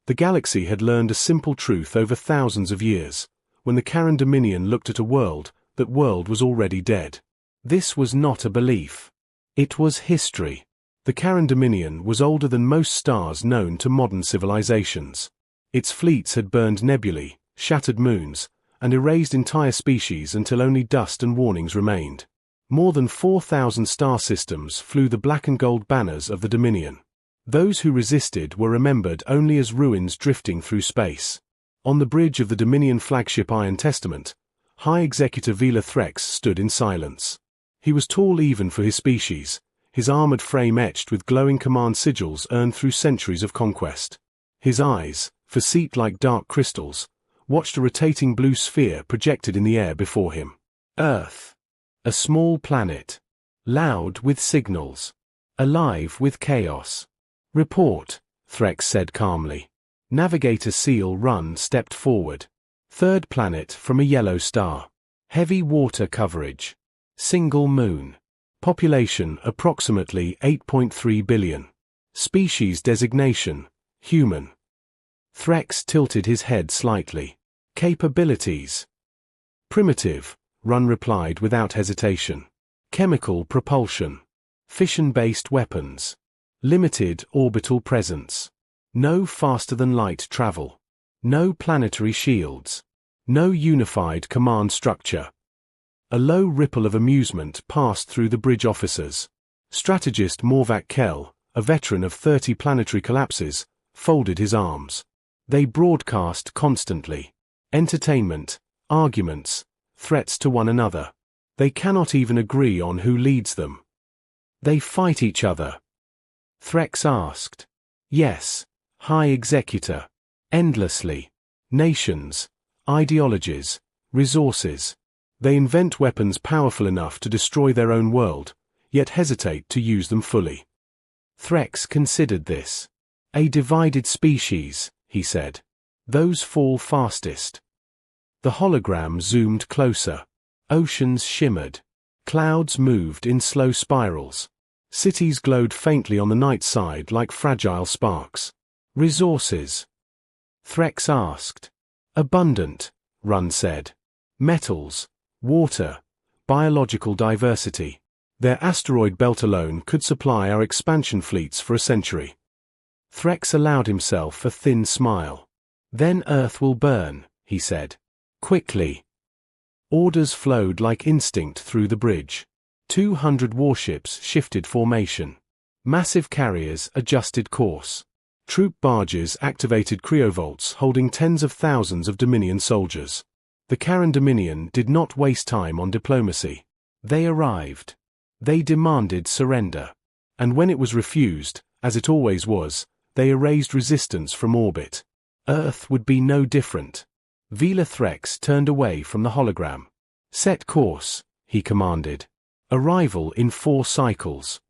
The galaxy had learned a simple truth over thousands of years. When the Karen Dominion looked at a world, that world was already dead. This was not a belief. It was history. The Karen Dominion was older than most stars known to modern civilizations. Its fleets had burned nebulae, shattered moons, and erased entire species until only dust and warnings remained. More than 4,000 star systems flew the black and gold banners of the Dominion. Those who resisted were remembered only as ruins drifting through space. On the bridge of the Dominion flagship Iron Testament, High Executive Vila Threx stood in silence. He was tall even for his species, his armored frame etched with glowing command sigils earned through centuries of conquest. His eyes, facete like dark crystals, watched a rotating blue sphere projected in the air before him. Earth. A small planet. Loud with signals. Alive with chaos. Report, Threx said calmly. Navigator Seal Run stepped forward. Third planet from a yellow star. Heavy water coverage. Single moon. Population approximately 8.3 billion. Species designation, human. Threx tilted his head slightly. Capabilities. Primitive, Run replied without hesitation. Chemical propulsion. Fission-based weapons. Limited orbital presence. No faster-than-light travel. No planetary shields. No unified command structure. A low ripple of amusement passed through the bridge officers. Strategist Morvac Kell, a veteran of 30 planetary collapses, folded his arms. They broadcast constantly. Entertainment, arguments, threats to one another. They cannot even agree on who leads them. They fight each other. Threx asked. Yes, High Executor. Endlessly. Nations, ideologies, resources. They invent weapons powerful enough to destroy their own world, yet hesitate to use them fully. Threx considered this. A divided species, he said. Those fall fastest. The hologram zoomed closer. Oceans shimmered. Clouds moved in slow spirals. Cities glowed faintly on the night side like fragile sparks. Resources. Threx asked. Abundant, Run said. Metals, water, biological diversity. Their asteroid belt alone could supply our expansion fleets for a century. Threx allowed himself a thin smile. Then Earth will burn, he said. Quickly. Orders flowed like instinct through the bridge. 200 warships shifted formation. Massive carriers adjusted course. Troop barges activated cryovolts holding tens of thousands of Dominion soldiers. The Karen Dominion did not waste time on diplomacy. They arrived. They demanded surrender. And when it was refused, as it always was, they erased resistance from orbit. Earth would be no different. Vila Threx turned away from the hologram. Set course, he commanded. Arrival in 4 cycles.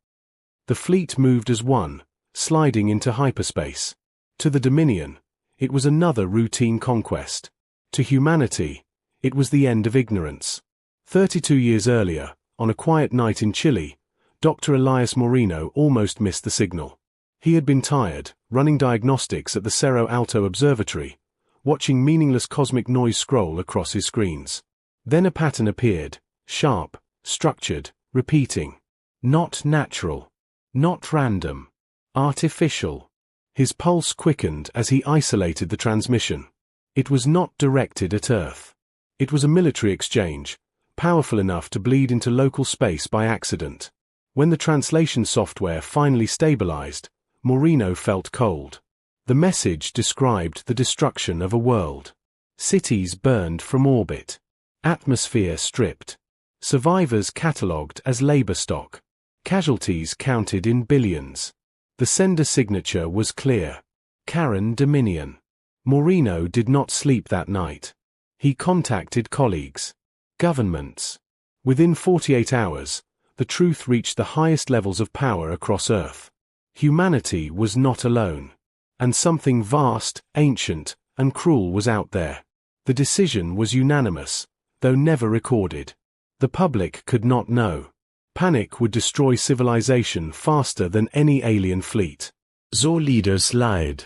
The fleet moved as one, sliding into hyperspace. To the Dominion, it was another routine conquest. To humanity, it was the end of ignorance. 32 years earlier, on a quiet night in Chile, Dr. Elias Moreno almost missed the signal. He had been tired, running diagnostics at the Cerro Alto Observatory, watching meaningless cosmic noise scroll across his screens. Then a pattern appeared, sharp, structured, repeating. Not natural. Not random. Artificial. His pulse quickened as he isolated the transmission. It was not directed at Earth. It was a military exchange, powerful enough to bleed into local space by accident. When the translation software finally stabilized, Moreno felt cold. The message described the destruction of a world. Cities burned from orbit. Atmosphere stripped. Survivors catalogued as labor stock. Casualties counted in billions. The sender signature was clear. Karen Dominion. Moreno did not sleep that night. He contacted colleagues. Governments. Within 48 hours, the truth reached the highest levels of power across Earth. Humanity was not alone. And something vast, ancient, and cruel was out there. The decision was unanimous, though never recorded. The public could not know. Panic would destroy civilization faster than any alien fleet. Zur leaders lied.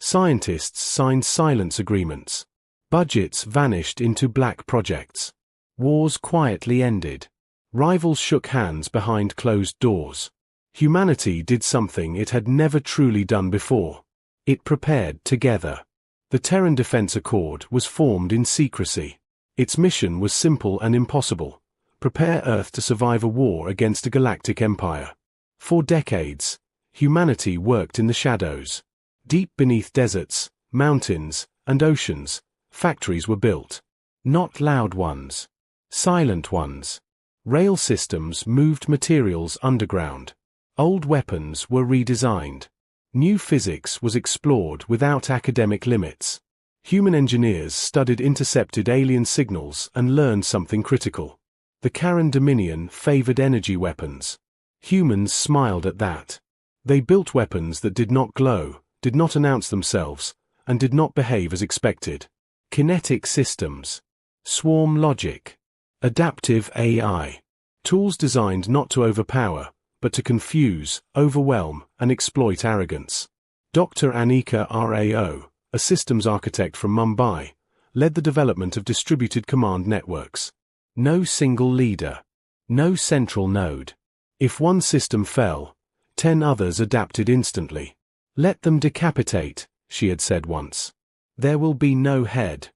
Scientists signed silence agreements. Budgets vanished into black projects. Wars quietly ended. Rivals shook hands behind closed doors. Humanity did something it had never truly done before. It prepared together. The Terran Defense Accord was formed in secrecy. Its mission was simple and impossible: prepare Earth to survive a war against a galactic empire. For decades, humanity worked in the shadows. Deep beneath deserts, mountains, and oceans, factories were built. Not loud ones. Silent ones. Rail systems moved materials underground. Old weapons were redesigned. New physics was explored without academic limits. Human engineers studied intercepted alien signals and learned something critical. The Karen Dominion favored energy weapons. Humans smiled at that. They built weapons that did not glow, did not announce themselves, and did not behave as expected. Kinetic systems. Swarm logic. Adaptive AI. Tools designed not to overpower, but to confuse, overwhelm, and exploit arrogance. Dr. Anika Rao, a systems architect from Mumbai, led the development of distributed command networks. No single leader. No central node. If one system fell, 10 others adapted instantly. Let them decapitate, she had said once. There will be no head.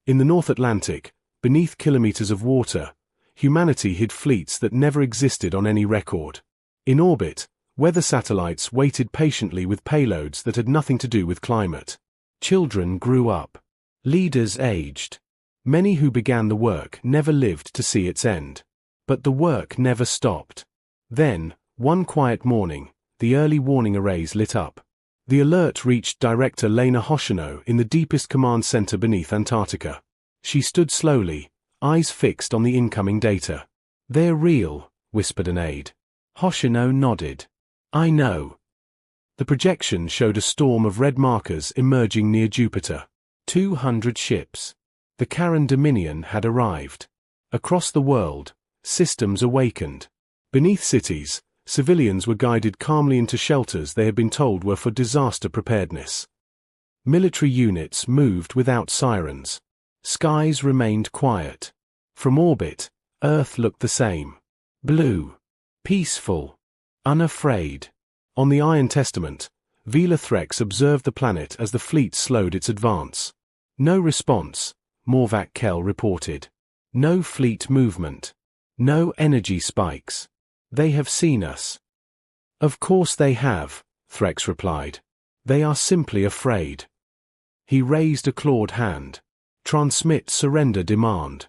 In the North Atlantic, beneath kilometers of water, humanity hid fleets that never existed on any record. In orbit, weather satellites waited patiently with payloads that had nothing to do with climate. Children grew up. Leaders aged. Many who began the work never lived to see its end. But the work never stopped. Then, one quiet morning, the early warning arrays lit up. The alert reached Director Lena Hoshino in the deepest command center beneath Antarctica. She stood slowly, eyes fixed on the incoming data. "They're real," whispered an aide. Hoshino nodded. "I know." The projection showed a storm of red markers emerging near Jupiter. 200 ships. The Karen Dominion had arrived. Across the world, systems awakened. Beneath cities, civilians were guided calmly into shelters they had been told were for disaster preparedness. Military units moved without sirens. Skies remained quiet. From orbit, Earth looked the same. Blue. Peaceful. Unafraid. On the Iron Testament, Vela Threx observed the planet as the fleet slowed its advance. No response, Morvac Kell reported. No fleet movement. No energy spikes. They have seen us. Of course they have, Threx replied. They are simply afraid. He raised a clawed hand. Transmit surrender demand.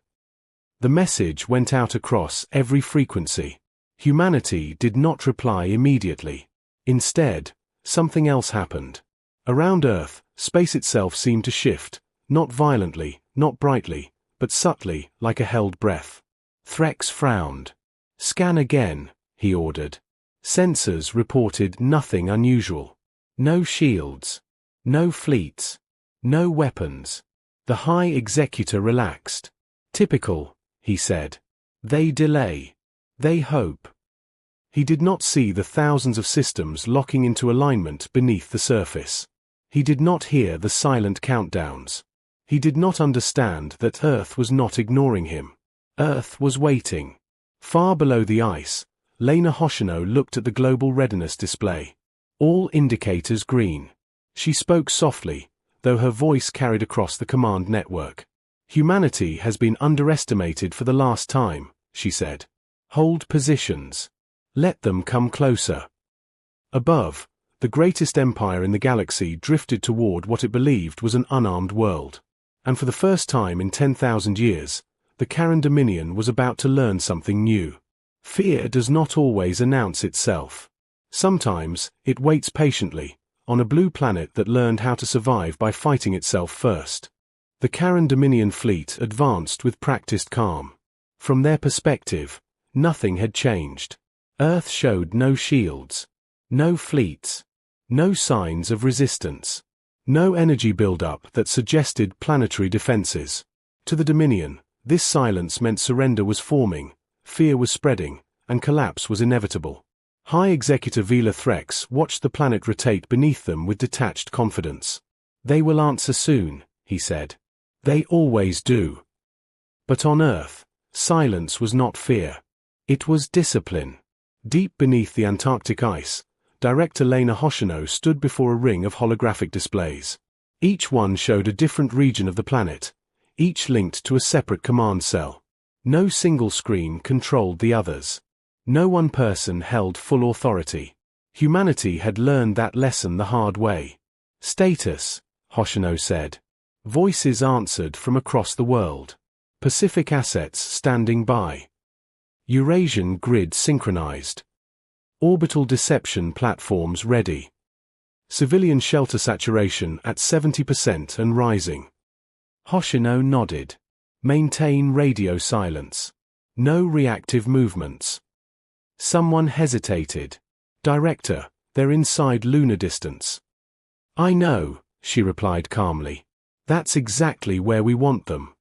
The message went out across every frequency. Humanity did not reply immediately. Instead, something else happened. Around Earth, space itself seemed to shift, not violently, not brightly, but subtly, like a held breath. Threx frowned. "Scan again," he ordered. Sensors reported nothing unusual. No shields. No fleets. No weapons. The High Executor relaxed. "Typical," he said. "They delay. They hope." He did not see the thousands of systems locking into alignment beneath the surface. He did not hear the silent countdowns. He did not understand that Earth was not ignoring him. Earth was waiting. Far below the ice, Lena Hoshino looked at the global readiness display. All indicators green. She spoke softly, though her voice carried across the command network. "Humanity has been underestimated for the last time," she said. "Hold positions. Let them come closer." Above, the greatest empire in the galaxy drifted toward what it believed was an unarmed world. And for the first time in 10,000 years, the Karen Dominion was about to learn something new. Fear does not always announce itself. Sometimes, it waits patiently, on a blue planet that learned how to survive by fighting itself first. The Karen Dominion fleet advanced with practiced calm. From their perspective, nothing had changed. Earth showed no shields, no fleets, no signs of resistance, no energy buildup that suggested planetary defenses. To the Dominion, this silence meant surrender was forming, fear was spreading, and collapse was inevitable. High Executive Vila Threx watched the planet rotate beneath them with detached confidence. "They will answer soon," he said. "They always do." But on Earth, silence was not fear. It was discipline. Deep beneath the Antarctic ice, Director Lena Hoshino stood before a ring of holographic displays. Each one showed a different region of the planet, each linked to a separate command cell. No single screen controlled the others. No one person held full authority. Humanity had learned that lesson the hard way. "Status," Hoshino said. Voices answered from across the world. "Pacific assets standing by. Eurasian grid synchronized. Orbital deception platforms ready. Civilian shelter saturation at 70% and rising." Hoshino nodded. "Maintain radio silence. No reactive movements." Someone hesitated. "Director, they're inside lunar distance." "I know," she replied calmly. "That's exactly where we want them."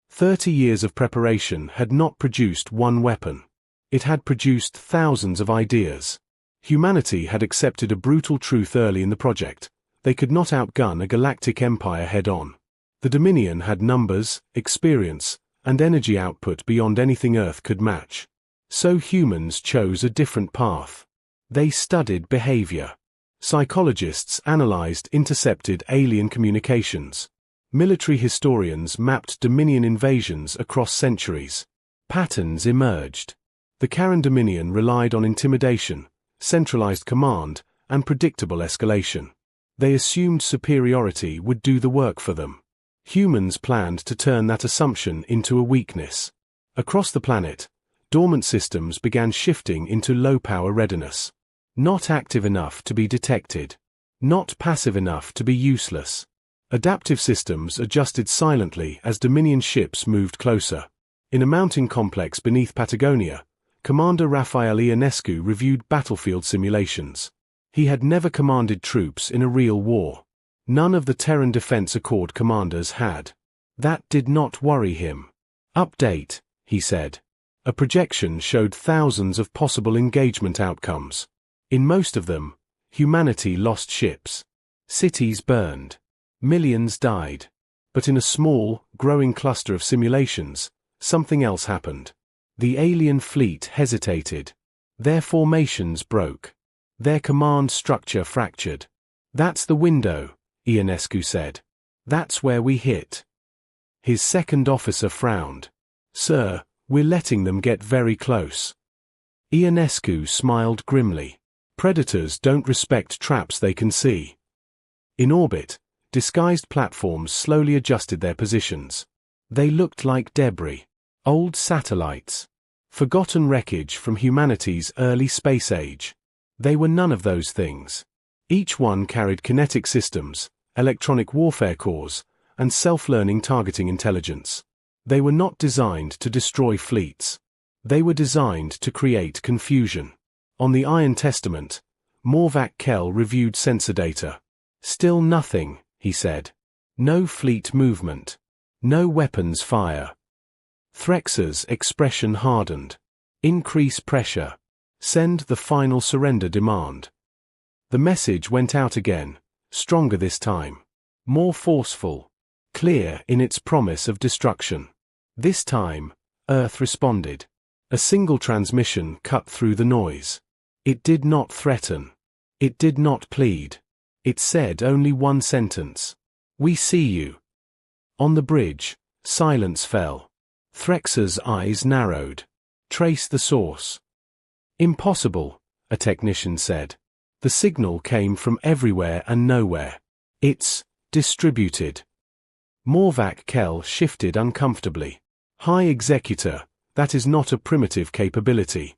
30 years of preparation had not produced one weapon. It had produced thousands of ideas. Humanity had accepted a brutal truth early in the project: they could not outgun a galactic empire head-on. The Dominion had numbers, experience, and energy output beyond anything Earth could match. So humans chose a different path. They studied behavior. Psychologists analyzed intercepted alien communications. Military historians mapped Dominion invasions across centuries. Patterns emerged. The Karen Dominion relied on intimidation, centralized command, and predictable escalation. They assumed superiority would do the work for them. Humans planned to turn that assumption into a weakness. Across the planet, dormant systems began shifting into low-power readiness. Not active enough to be detected. Not passive enough to be useless. Adaptive systems adjusted silently as Dominion ships moved closer. In a mountain complex beneath Patagonia, Commander Rafael Ionescu reviewed battlefield simulations. He had never commanded troops in a real war. None of the Terran Defense Accord commanders had. That did not worry him. "Update," he said. A projection showed thousands of possible engagement outcomes. In most of them, humanity lost ships. Cities burned. Millions died. But in a small, growing cluster of simulations, something else happened. The alien fleet hesitated. Their formations broke. Their command structure fractured. "That's the window," Ionescu said. "That's where we hit." His second officer frowned. "Sir, we're letting them get very close." Ionescu smiled grimly. "Predators don't respect traps they can see." In orbit, disguised platforms slowly adjusted their positions. They looked like debris. Old satellites. Forgotten wreckage from humanity's early space age. They were none of those things. Each one carried kinetic systems, electronic warfare cores, and self-learning targeting intelligence. They were not designed to destroy fleets. They were designed to create confusion. On the Iron Testament, Morvac Kell reviewed sensor data. "Still nothing," he said. "No fleet movement. No weapons fire." Threx's expression hardened. "Increase pressure. Send the final surrender demand." The message went out again, stronger this time. More forceful. Clear in its promise of destruction. This time, Earth responded. A single transmission cut through the noise. It did not threaten. It did not plead. It said only one sentence. "We see you." On the bridge, silence fell. Threx's eyes narrowed. "Trace the source." "Impossible," a technician said. "The signal came from everywhere and nowhere. It's distributed." Morvac Kell shifted uncomfortably. "High Executor, that is not a primitive capability."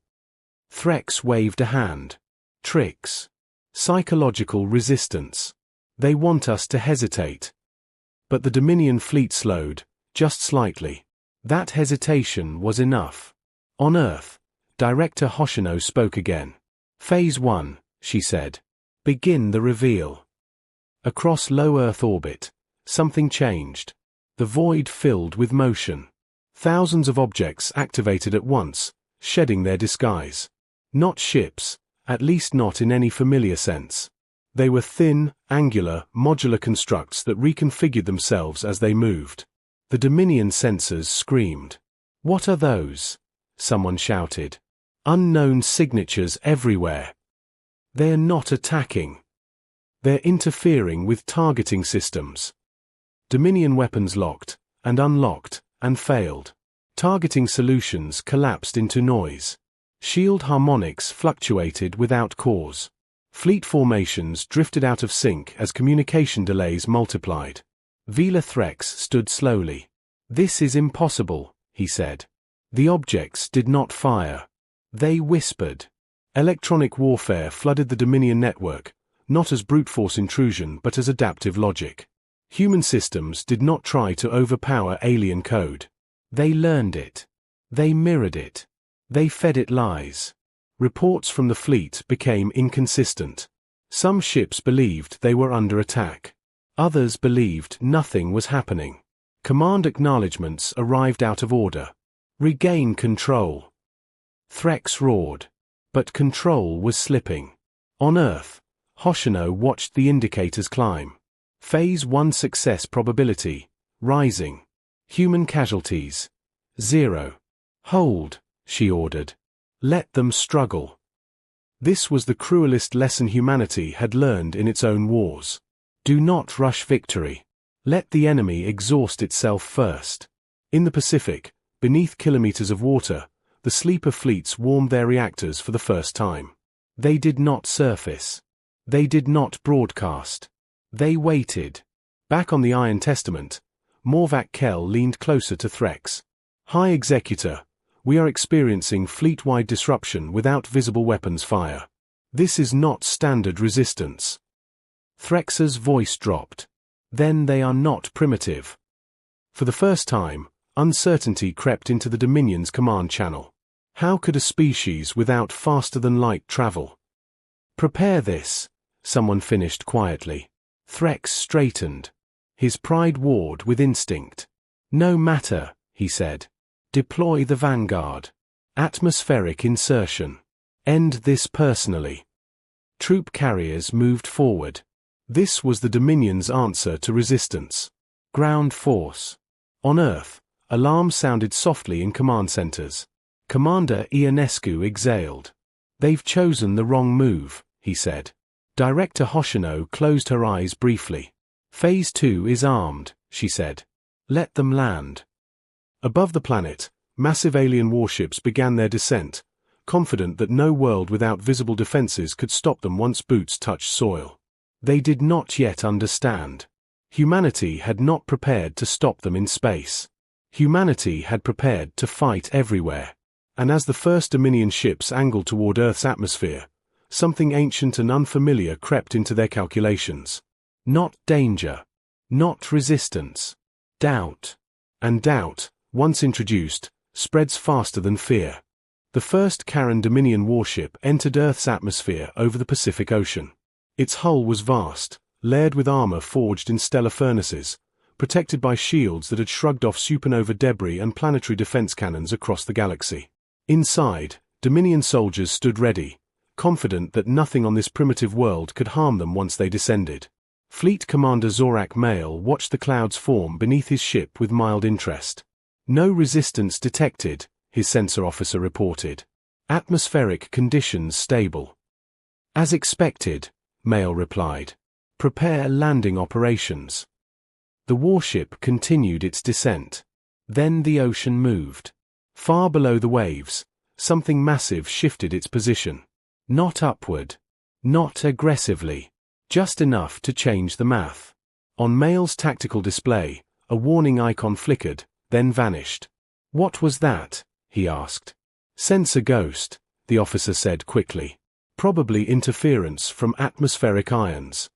Threx waved a hand. "Tricks. Psychological resistance. They want us to hesitate." But the Dominion fleet slowed, just slightly. That hesitation was enough. On Earth, Director Hoshino spoke again. "Phase 1, she said. "Begin the reveal." Across low Earth orbit, something changed. The void filled with motion. Thousands of objects activated at once, shedding their disguise. Not ships, At least not in any familiar sense. They were thin, angular, modular constructs that reconfigured themselves as they moved. The Dominion sensors screamed. "What are those?" someone shouted. "Unknown signatures everywhere." "They are not attacking. They're interfering with targeting systems." Dominion weapons locked, and unlocked, and failed. Targeting solutions collapsed into noise. Shield harmonics fluctuated without cause. Fleet formations drifted out of sync as communication delays multiplied. Vila Threx stood slowly. "This is impossible," he said. The objects did not fire. They whispered. Electronic warfare flooded the Dominion network, not as brute force intrusion but as adaptive logic. Human systems did not try to overpower alien code. They learned it. They mirrored it. They fed it lies. Reports from the fleet became inconsistent. Some ships believed they were under attack. Others believed nothing was happening. Command acknowledgements arrived out of order. "Regain control." Threx roared. But control was slipping. On Earth, Hoshino watched the indicators climb. Phase 1 success probability, rising. Human casualties, 0. "Hold," she ordered. "Let them struggle." This was the cruelest lesson humanity had learned in its own wars. Do not rush victory. Let the enemy exhaust itself first. In the Pacific, beneath kilometers of water, the sleeper fleets warmed their reactors for the first time. They did not surface. They did not broadcast. They waited. Back on the Iron Testament, Morvac Kell leaned closer to Threx. "High Executor, we are experiencing fleet-wide disruption without visible weapons fire. This is not standard resistance." Threx's voice dropped. "Then they are not primitive." For the first time, uncertainty crept into the Dominion's command channel. How could a species without faster-than-light travel? "Prepare this," someone finished quietly. Threx straightened. His pride warred with instinct. "No matter," he said. "Deploy the vanguard. Atmospheric insertion. End this personally." Troop carriers moved forward. This was the Dominion's answer to resistance. Ground force. On Earth, alarms sounded softly in command centers. Commander Ionescu exhaled. "They've chosen the wrong move," he said. Director Hoshino closed her eyes briefly. "Phase 2 is armed," she said. "Let them land." Above the planet, massive alien warships began their descent, confident that no world without visible defenses could stop them once boots touched soil. They did not yet understand. Humanity had not prepared to stop them in space. Humanity had prepared to fight everywhere. And as the first Dominion ships angled toward Earth's atmosphere, something ancient and unfamiliar crept into their calculations. Not danger. Not resistance. Doubt. And doubt, once introduced, spreads faster than fear. The first Karen Dominion warship entered Earth's atmosphere over the Pacific Ocean. Its hull was vast, layered with armor forged in stellar furnaces, protected by shields that had shrugged off supernova debris and planetary defense cannons across the galaxy. Inside, Dominion soldiers stood ready, confident that nothing on this primitive world could harm them once they descended. Fleet Commander Zorak Mail watched the clouds form beneath his ship with mild interest. "No resistance detected," his sensor officer reported. "Atmospheric conditions stable." "As expected," Mail replied. "Prepare landing operations." The warship continued its descent. Then the ocean moved. Far below the waves, something massive shifted its position. Not upward. Not aggressively. Just enough to change the math. On Mail's tactical display, a warning icon flickered, then vanished. "What was that?" he asked. "Sensor ghost," the officer said quickly. "Probably interference from atmospheric ions."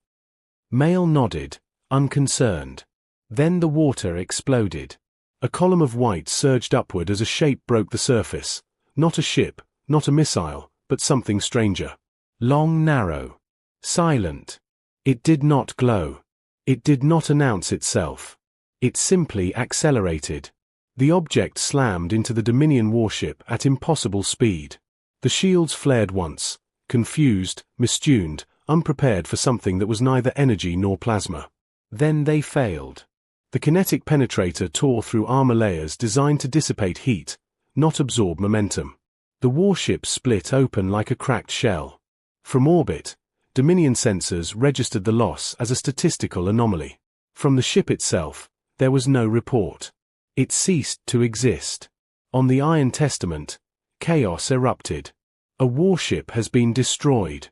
Mail nodded, unconcerned. Then the water exploded. A column of white surged upward as a shape broke the surface. Not a ship, not a missile, but something stranger. Long, narrow. Silent. It did not glow. It did not announce itself. It simply accelerated. The object slammed into the Dominion warship at impossible speed. The shields flared once, confused, mistuned, unprepared for something that was neither energy nor plasma. Then they failed. The kinetic penetrator tore through armor layers designed to dissipate heat, not absorb momentum. The warship split open like a cracked shell. From orbit, Dominion sensors registered the loss as a statistical anomaly. From the ship itself, there was no report. It ceased to exist. On the Iron Testament, chaos erupted. A warship has been destroyed.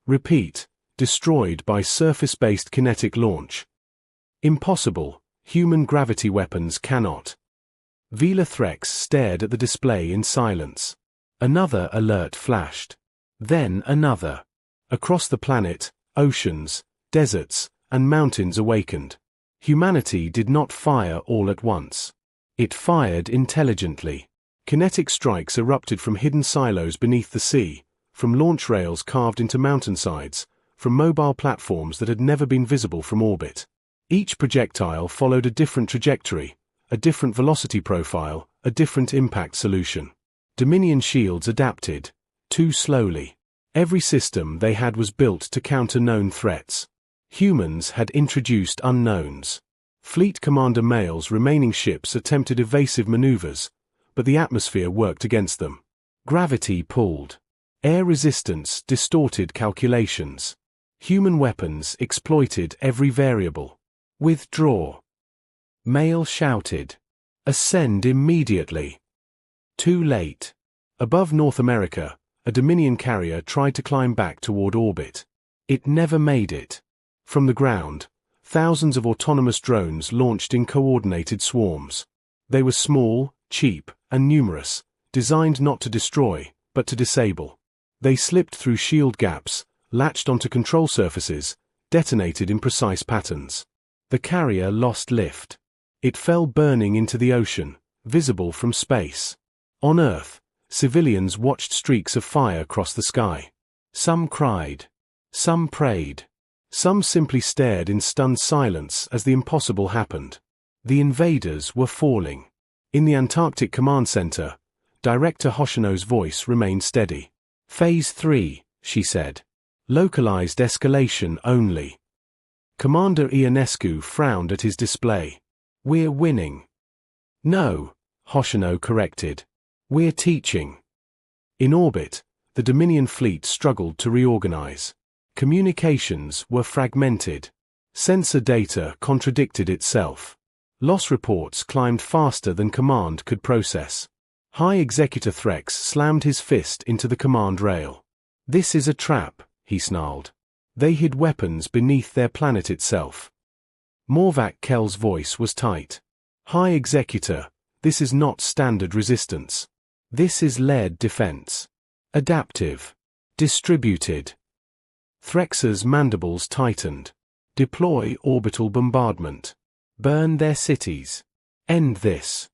Repeat, destroyed by surface-based kinetic launch. Impossible, human gravity weapons cannot. Vila Threx stared at the display in silence. Another alert flashed. Then another. Across the planet, oceans, deserts, and mountains awakened. Humanity did not fire all at once. It fired intelligently. Kinetic strikes erupted from hidden silos beneath the sea, from launch rails carved into mountainsides, from mobile platforms that had never been visible from orbit. Each projectile followed a different trajectory, a different velocity profile, a different impact solution. Dominion shields adapted, too slowly. Every system they had was built to counter known threats. Humans had introduced unknowns. Fleet Commander Mail's remaining ships attempted evasive maneuvers, but the atmosphere worked against them. Gravity pulled. Air resistance distorted calculations. Human weapons exploited every variable. Withdraw. Mail shouted. Ascend immediately. Too late. Above North America, a Dominion carrier tried to climb back toward orbit. It never made it. From the ground, thousands of autonomous drones launched in coordinated swarms. They were small, cheap, and numerous, designed not to destroy, but to disable. They slipped through shield gaps, latched onto control surfaces, detonated in precise patterns. The carrier lost lift. It fell burning into the ocean, visible from space. On Earth, civilians watched streaks of fire cross the sky. Some cried. Some prayed. Some simply stared in stunned silence as the impossible happened. The invaders were falling. In the Antarctic Command Center, Director Hoshino's voice remained steady. Phase 3, she said. Localized escalation only. Commander Ionescu frowned at his display. We're winning. No, Hoshino corrected. We're teaching. In orbit, the Dominion fleet struggled to reorganize. Communications were fragmented. Sensor data contradicted itself. Loss reports climbed faster than command could process. High Executor Threx slammed his fist into the command rail. This is a trap, he snarled. They hid weapons beneath their planet itself. Morvac Kell's voice was tight. High Executor, this is not standard resistance. This is layered defense. Adaptive. Distributed. Threx's mandibles tightened. Deploy orbital bombardment. Burn their cities. End this.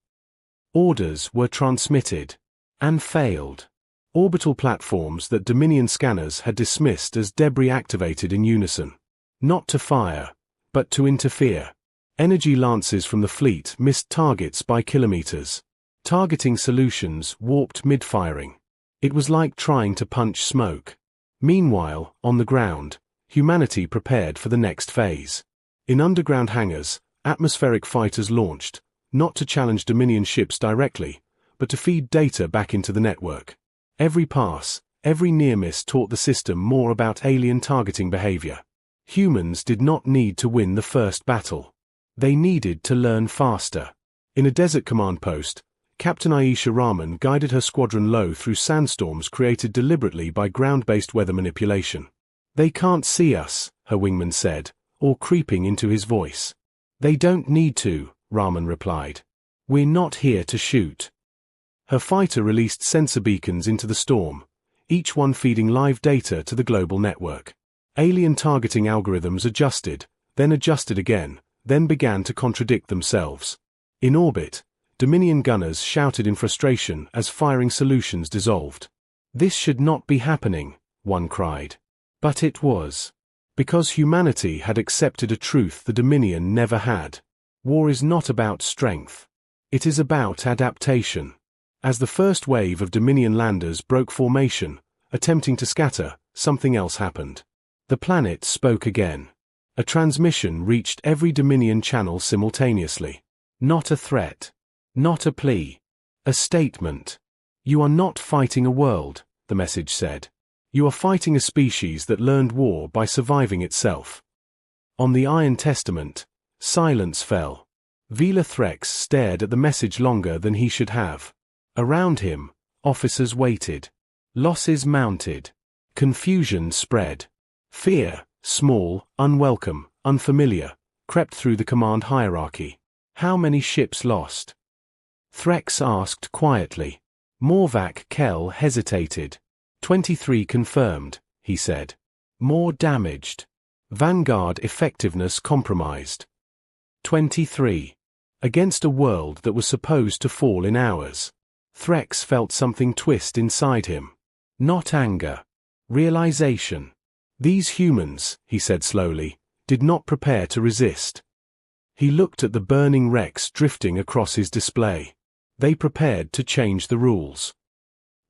Orders were transmitted. And failed. Orbital platforms that Dominion scanners had dismissed as debris activated in unison. Not to fire, but to interfere. Energy lances from the fleet missed targets by kilometers. Targeting solutions warped mid-firing. It was like trying to punch smoke. Meanwhile, on the ground, humanity prepared for the next phase. In underground hangars, atmospheric fighters launched, not to challenge Dominion ships directly, but to feed data back into the network. Every pass, every near-miss taught the system more about alien targeting behavior. Humans did not need to win the first battle. They needed to learn faster. In a desert command post, Captain Aisha Rahman guided her squadron low through sandstorms created deliberately by ground-based weather manipulation. They can't see us, her wingman said, or creeping into his voice. They don't need to, Rahman replied. We're not here to shoot. Her fighter released sensor beacons into the storm, each one feeding live data to the global network. Alien targeting algorithms adjusted, then adjusted again, then began to contradict themselves. In orbit, Dominion gunners shouted in frustration as firing solutions dissolved. This should not be happening, one cried. But it was. Because humanity had accepted a truth the Dominion never had. War is not about strength. It is about adaptation. As the first wave of Dominion landers broke formation, attempting to scatter, something else happened. The planet spoke again. A transmission reached every Dominion channel simultaneously. Not a threat. Not a plea. A statement. "You are not fighting a world," the message said. "You are fighting a species that learned war by surviving itself." On the Iron Testament, silence fell. Vila Threx stared at the message longer than he should have. Around him, officers waited. Losses mounted. Confusion spread. Fear, small, unwelcome, unfamiliar, crept through the command hierarchy. How many ships lost? Threx asked quietly. Morvac Kell hesitated. 23 confirmed, he said. More damaged. Vanguard effectiveness compromised. 23. Against a world that was supposed to fall in hours. Threx felt something twist inside him. Not anger. Realization. These humans, he said slowly, did not prepare to resist. He looked at the burning wrecks drifting across his display. They prepared to change the rules.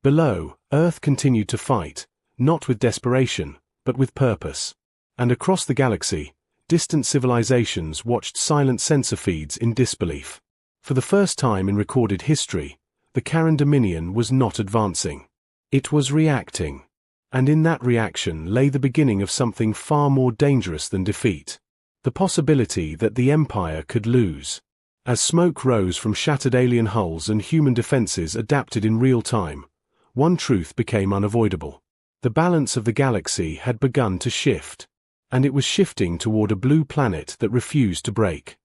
Below, Earth continued to fight, not with desperation, but with purpose. And across the galaxy, distant civilizations watched silent sensor feeds in disbelief. For the first time in recorded history, the Karen Dominion was not advancing. It was reacting. And in that reaction lay the beginning of something far more dangerous than defeat. The possibility that the Empire could lose. As smoke rose from shattered alien hulls and human defenses adapted in real time, one truth became unavoidable. The balance of the galaxy had begun to shift. And it was shifting toward a blue planet that refused to break.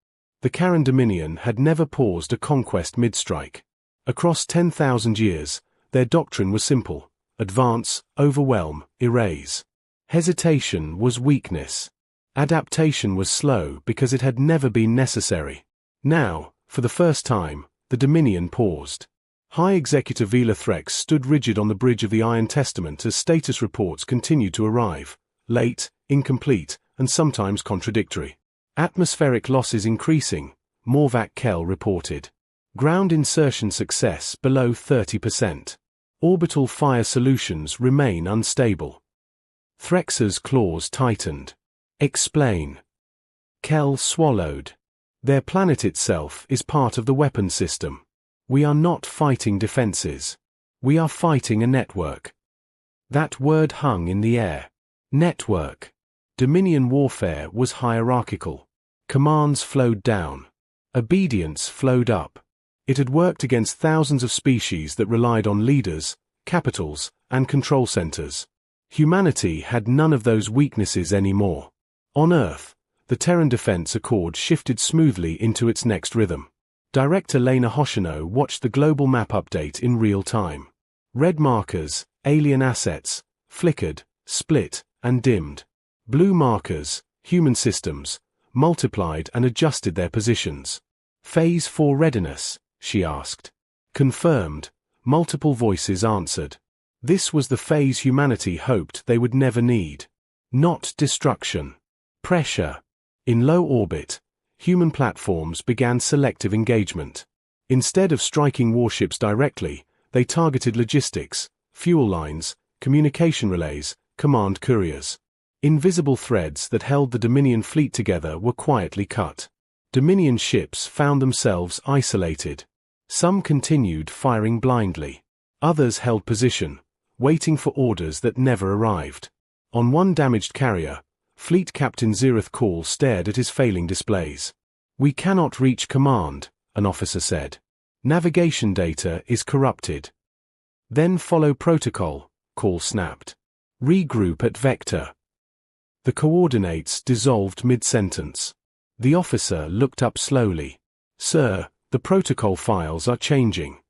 The Karen Dominion had never paused a conquest mid-strike. Across 10,000 years, their doctrine was simple: advance, overwhelm, erase. Hesitation was weakness. Adaptation was slow because it had never been necessary. Now, for the first time, the Dominion paused. High Executive Vila Threx stood rigid on the bridge of the Iron Testament as status reports continued to arrive, late, incomplete, and sometimes contradictory. Atmospheric losses increasing, Morvac Kell reported. Ground insertion success below 30%. Orbital fire solutions remain unstable. Threx's claws tightened. Explain. Kell swallowed. Their planet itself is part of the weapon system. We are not fighting defenses. We are fighting a network. That word hung in the air. Network. Dominion warfare was hierarchical. Commands flowed down. Obedience flowed up. It had worked against thousands of species that relied on leaders, capitals, and control centers. Humanity had none of those weaknesses anymore. On Earth, the Terran Defense Accord shifted smoothly into its next rhythm. Director Lena Hoshino watched the global map update in real time. Red markers, alien assets, flickered, split, and dimmed. Blue markers, human systems, multiplied and adjusted their positions. Phase 4 readiness, she asked. Confirmed, multiple voices answered. This was the phase humanity hoped they would never need. Not destruction. Pressure. In low orbit, human platforms began selective engagement. Instead of striking warships directly, they targeted logistics, fuel lines, communication relays, command couriers. Invisible threads that held the Dominion fleet together were quietly cut. Dominion ships found themselves isolated. Some continued firing blindly. Others held position, waiting for orders that never arrived. On one damaged carrier, Fleet Captain Zirith Call stared at his failing displays. "We cannot reach command," an officer said. "Navigation data is corrupted." "Then follow protocol," Call snapped. "Regroup at Vector." The coordinates dissolved mid-sentence. The officer looked up slowly. "Sir, the protocol files are changing."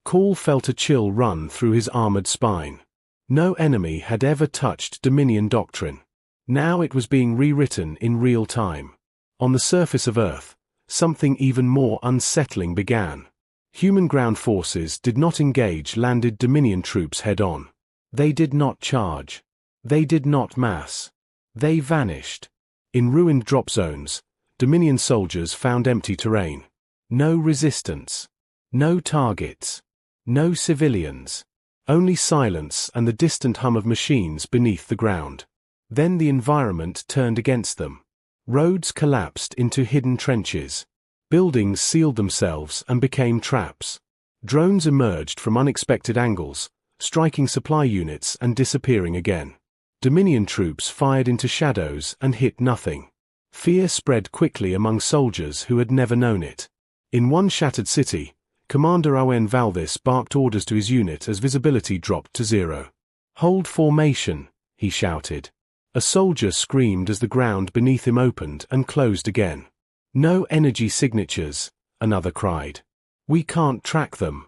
Call felt a chill run through his armored spine. No enemy had ever touched Dominion doctrine. Now it was being rewritten in real time. On the surface of Earth, something even more unsettling began. Human ground forces did not engage landed Dominion troops head-on. They did not charge. They did not mass. They vanished. In ruined drop zones, Dominion soldiers found empty terrain. No resistance. No targets. No civilians. Only silence and the distant hum of machines beneath the ground. Then the environment turned against them. Roads collapsed into hidden trenches. Buildings sealed themselves and became traps. Drones emerged from unexpected angles, striking supply units and disappearing again. Dominion troops fired into shadows and hit nothing. Fear spread quickly among soldiers who had never known it. In one shattered city, Commander Owen Valvis barked orders to his unit as visibility dropped to 0. "Hold formation," he shouted. A soldier screamed as the ground beneath him opened and closed again. "No energy signatures," another cried. "We can't track them."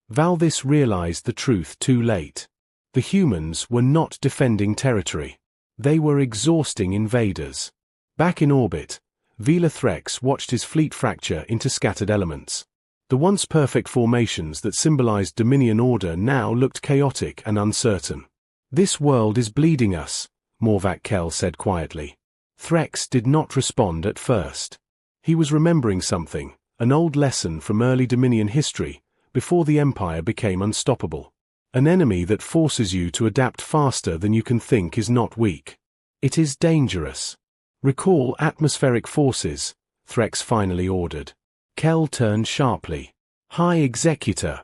Valvis realized the truth too late. The humans were not defending territory. They were exhausting invaders. Back in orbit, Vila Threx watched his fleet fracture into scattered elements. The once perfect formations that symbolized Dominion order now looked chaotic and uncertain. "This world is bleeding us," Morvac Kell said quietly. Threx did not respond at first. He was remembering something, an old lesson from early Dominion history, before the Empire became unstoppable. An enemy that forces you to adapt faster than you can think is not weak. It is dangerous. "Recall atmospheric forces," Threx finally ordered. Kell turned sharply. "High Executor."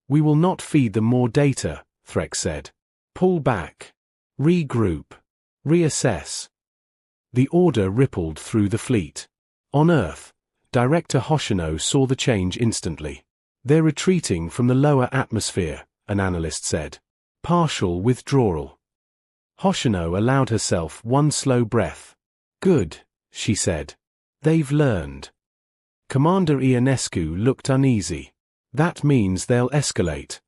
"We will not feed them more data," Threx said. "Pull back. Regroup. Reassess." The order rippled through the fleet. On Earth, Director Hoshino saw the change instantly. "They're retreating from the lower atmosphere," an analyst said. "Partial withdrawal." Hoshino allowed herself one slow breath. "Good," she said. "They've learned." Commander Ionescu looked uneasy. "That means they'll escalate."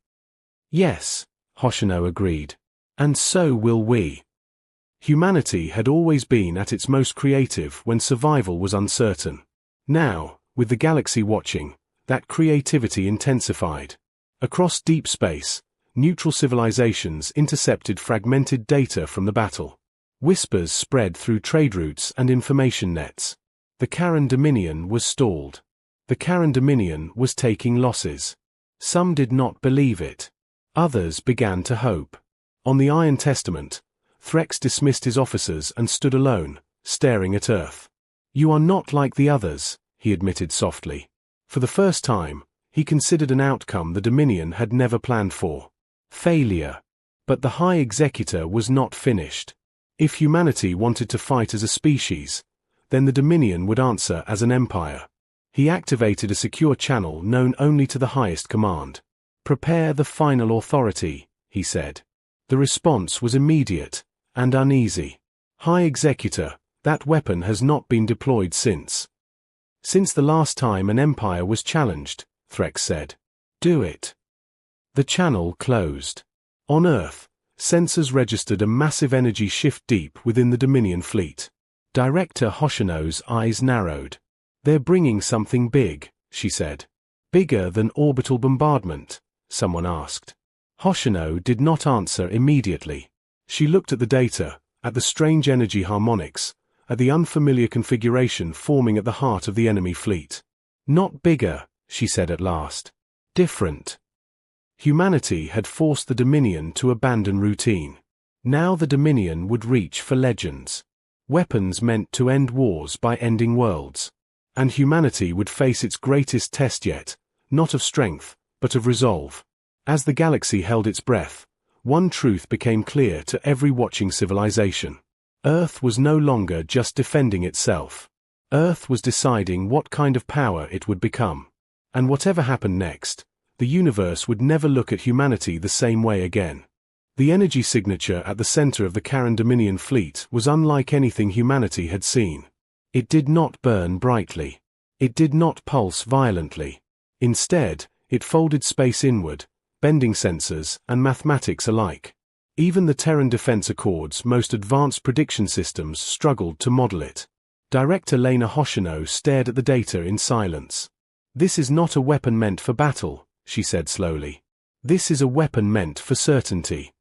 "Yes," Hoshino agreed. "And so will we." Humanity had always been at its most creative when survival was uncertain. Now, with the galaxy watching, that creativity intensified. Across deep space, neutral civilizations intercepted fragmented data from the battle. Whispers spread through trade routes and information nets. The Karen Dominion was stalled. The Karen Dominion was taking losses. Some did not believe it. Others began to hope. On the Iron Testament, Threx dismissed his officers and stood alone, staring at Earth. "You are not like the others," he admitted softly. For the first time, he considered an outcome the Dominion had never planned for. Failure. But the High Executor was not finished. If humanity wanted to fight as a species, then the Dominion would answer as an empire. He activated a secure channel known only to the highest command. "Prepare the final authority," he said. The response was immediate and uneasy. "High Executor, that weapon has not been deployed since." "Since the last time an empire was challenged," Threx said. "Do it." The channel closed. On Earth, sensors registered a massive energy shift deep within the Dominion fleet. Director Hoshino's eyes narrowed. "They're bringing something big," she said. "Bigger than orbital bombardment?" someone asked. Hoshino did not answer immediately. She looked at the data, at the strange energy harmonics, at the unfamiliar configuration forming at the heart of the enemy fleet. "Not bigger," she said at last. "Different." Humanity had forced the Dominion to abandon routine. Now the Dominion would reach for legends. Weapons meant to end wars by ending worlds. And humanity would face its greatest test yet, not of strength, but of resolve. As the galaxy held its breath, one truth became clear to every watching civilization. Earth was no longer just defending itself. Earth was deciding what kind of power it would become. And whatever happened next, the universe would never look at humanity the same way again. The energy signature at the center of the Karen Dominion fleet was unlike anything humanity had seen. It did not burn brightly. It did not pulse violently. Instead, it folded space inward, bending sensors and mathematics alike. Even the Terran Defense Accord's most advanced prediction systems struggled to model it. Director Lena Hoshino stared at the data in silence. "This is not a weapon meant for battle," she said slowly. "This is a weapon meant for certainty."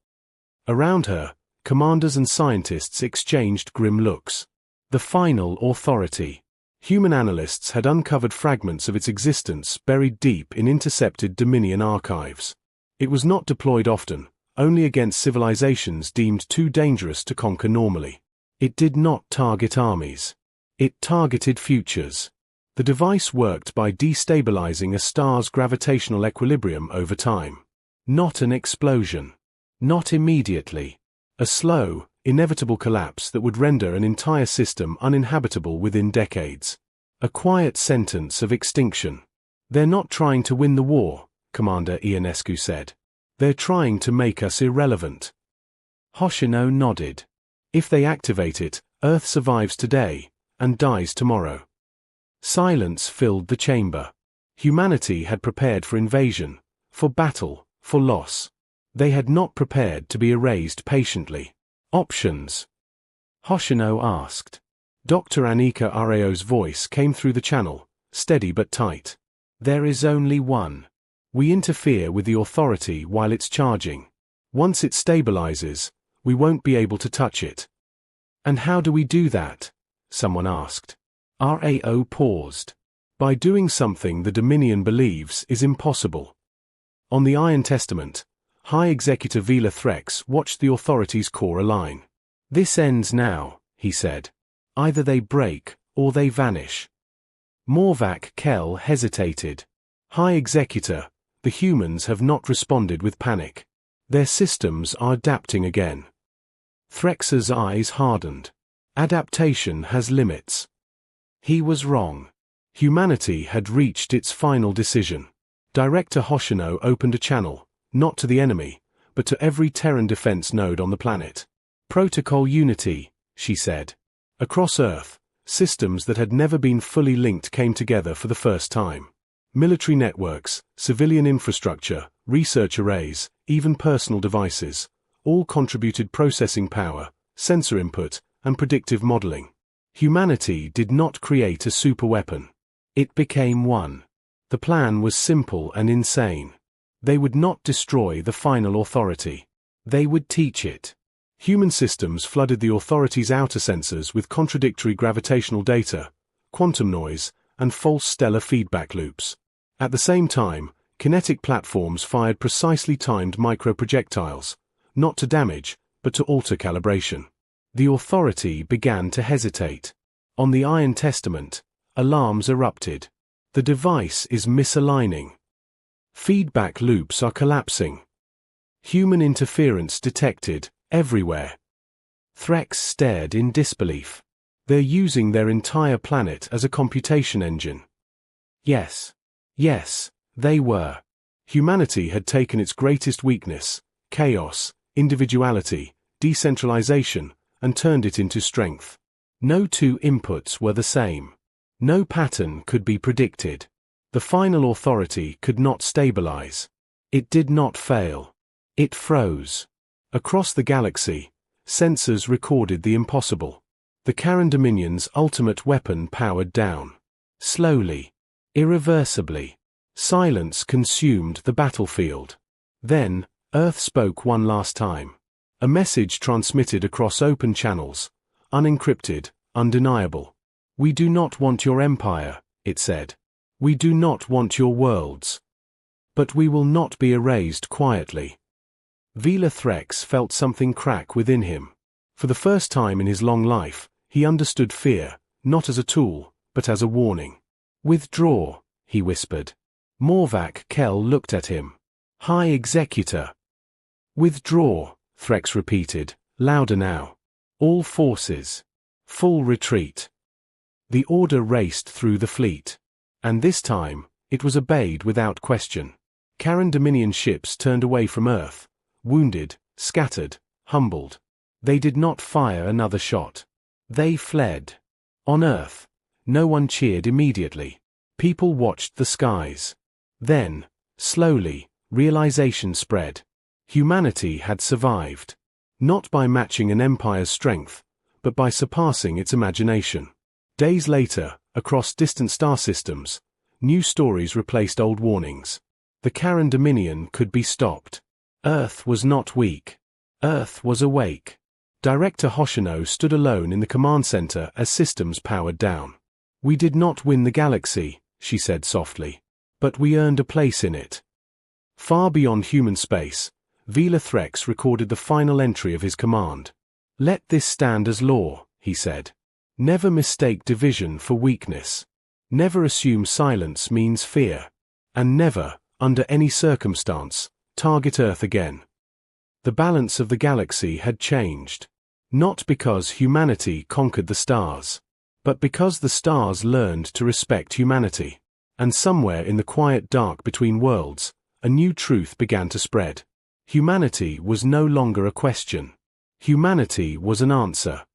Around her, commanders and scientists exchanged grim looks. The final authority. Human analysts had uncovered fragments of its existence buried deep in intercepted Dominion archives. It was not deployed often, only against civilizations deemed too dangerous to conquer normally. It did not target armies. It targeted futures. The device worked by destabilizing a star's gravitational equilibrium over time. Not an explosion. Not immediately. A slow, inevitable collapse that would render an entire system uninhabitable within decades. A quiet sentence of extinction. "They're not trying to win the war," Commander Ionescu said. "They're trying to make us irrelevant." Hoshino nodded. "If they activate it, Earth survives today, and dies tomorrow." Silence filled the chamber. Humanity had prepared for invasion, for battle, for loss. They had not prepared to be erased patiently. "Options?" Hoshino asked. Dr. Anika Areo's voice came through the channel, steady but tight. "There is only one. We interfere with the authority while it's charging. Once it stabilizes, we won't be able to touch it." "And how do we do that?" someone asked. Rao paused. "By doing something the Dominion believes is impossible." On the Iron Testament, High Executive Vila Threx watched the authorities' core align. "This ends now," he said. "Either they break, or they vanish." Morvac Kell hesitated. "High Executor, the humans have not responded with panic. Their systems are adapting again." Threx's eyes hardened. "Adaptation has limits." He was wrong. Humanity had reached its final decision. Director Hoshino opened a channel, not to the enemy, but to every Terran defense node on the planet. "Protocol unity," she said. Across Earth, systems that had never been fully linked came together for the first time. Military networks, civilian infrastructure, research arrays, even personal devices, all contributed processing power, sensor input, and predictive modeling. Humanity did not create a superweapon. It became one. The plan was simple and insane. They would not destroy the final authority. They would teach it. Human systems flooded the authority's outer sensors with contradictory gravitational data, quantum noise, and false stellar feedback loops. At the same time, kinetic platforms fired precisely timed microprojectiles, not to damage, but to alter calibration. The authority began to hesitate. On the Iron Testament, alarms erupted. The device is misaligning. Feedback loops are collapsing. Human interference detected, everywhere. Threx stared in disbelief. They're using their entire planet as a computation engine. Yes, they were. Humanity had taken its greatest weakness, chaos, individuality, decentralization, and turned it into strength. No two inputs were the same. No pattern could be predicted. The final authority could not stabilize. It did not fail. It froze. Across the galaxy, sensors recorded the impossible. The Karen Dominion's ultimate weapon powered down. Slowly. Irreversibly. Silence consumed the battlefield. Then, Earth spoke one last time. A message transmitted across open channels, unencrypted, undeniable. "We do not want your empire," it said. "We do not want your worlds. But we will not be erased quietly." Vila Threx felt something crack within him. For the first time in his long life, he understood fear, not as a tool, but as a warning. "Withdraw," he whispered. Morvac Kell looked at him. "High Executor." "Withdraw," Threx repeated, louder now. "All forces. Full retreat." The order raced through the fleet. And this time, it was obeyed without question. Karen Dominion ships turned away from Earth, wounded, scattered, humbled. They did not fire another shot. They fled. On Earth, no one cheered immediately. People watched the skies. Then, slowly, realization spread. Humanity had survived. Not by matching an empire's strength, but by surpassing its imagination. Days later, across distant star systems, new stories replaced old warnings. The Karen Dominion could be stopped. Earth was not weak. Earth was awake. Director Hoshino stood alone in the command center as systems powered down. "We did not win the galaxy," she said softly. "But we earned a place in it." Far beyond human space, Vila Threx recorded the final entry of his command. "Let this stand as law," he said. "Never mistake division for weakness. Never assume silence means fear. And never, under any circumstance, target Earth again." The balance of the galaxy had changed. Not because humanity conquered the stars, but because the stars learned to respect humanity. And somewhere in the quiet dark between worlds, a new truth began to spread. Humanity was no longer a question. Humanity was an answer.